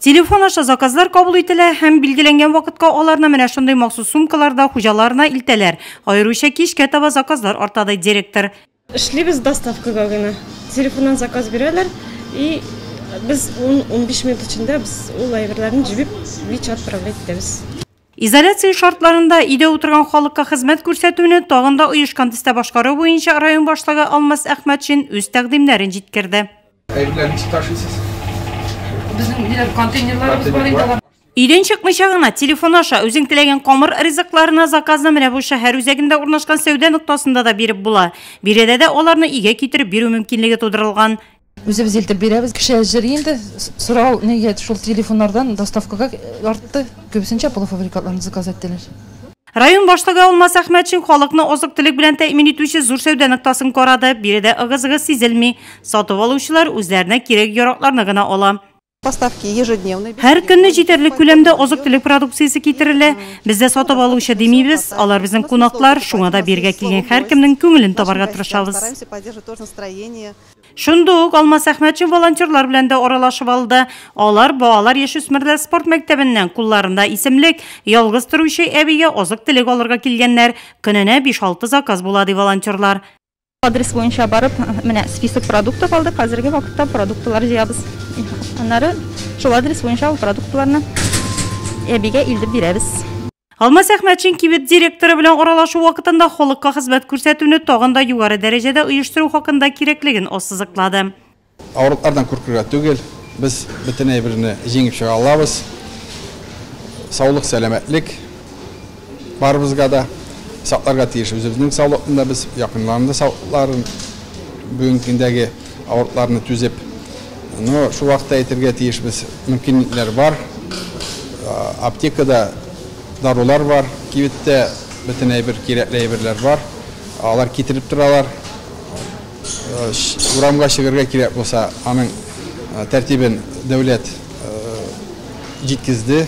Телефон аша заказлар кабул ителә һәм билгеләнгән вакытка аларны менә шундый махсус сумкаларда хуҗаларына илтәләр. Аеруча кичкә таба заказлар артады директор. Эшлибез доставкага гына. Телефоннан заказ бирәләр и без 10-15 минут эчендә без ул әйберләрне җибеп ВИЧ отправлять итәбез. Изоляция шартларында өйдә утырган халыкка хезмәт күрсәтүне тагын да оешкан төстә башкару буенча район башлыгы Алмаз Әхмәтшин үз тәкъдимнәрен җиткерде. Өйдән чыкмыйча гына телефон аша үзең теләгән камыр ризыкларына заказны менә бу шәһәр үзәгендә урнашкан сәүдә нуктасында да биреп була. Биредә дә аларны өйгә китереп бирү мөмкинлеге тудырылган. Үзебез илтеп бирәбез, кеше әҗер инде. Сорау нигә шул телефоннардан доставкага артты. Күбесенчә полуфабрикатларны заказ иттеләр. Район башлыгы Алмаз Әхмәтшин халыкны азык-төлек белән тәэмин итүче зур сәүдә нуктасын карады. Биредә ыгы-зыгы сизелми. Сатып алучылар үзләренә кирәк яракларны гына ала. Поставки ежедневные. Һәр көнне җитәрлек күләмдә азык-төлек продукциясе китерелә. Бездә сатып алучы димибез, алар безнең кунаклар, шуңа да биргә килгән һәр кемнең күңелен табарга тырышабыз. Шунда ук Алмаз Әхмәтшин волонтерлар белән дә аралашып алды. Алар балалар яшүсмерләр спорт мәктәбеннән кулларында исемлек ялгыз торучы әбигә азык-төлек алырга килгәннәр. Көненә 5-6 заказ була ди волонтерлар. Адрес буенча барып, менә список продуктов алдык. Хәзерге вакытта продуктлар җыябыз. Аннары шул адрес буенча продуктларны әбигә илтеп бирәбез. Алмаз Әхмәтшин кибет директоры белән аралашу вакытында халыкка хезмәт күрсәтүне тагын да югары дәрәҗәдә оештыру хакында кирәклеген ассызыклады. Авырлыклардан куркырга түгел, без бөтен әйберне җиңеп чыга алабыз. Саулык, сәламәтлек барыбызга да сакларга тиеш. Үзебезнең саулыкны без якынларны саулыкларын бүгенге көндәге авырлыкларны түзеп, шу вакытта әйтергә тиеш без мөмкинлекләр бар. Аптекада дарулар бар, кибеттә бөтен әйбер кирәкле әйберләр бар. Алар китереп торалар. Урамга чыгарга кирәк булса, аның тәртибен дәүләт җиткезде.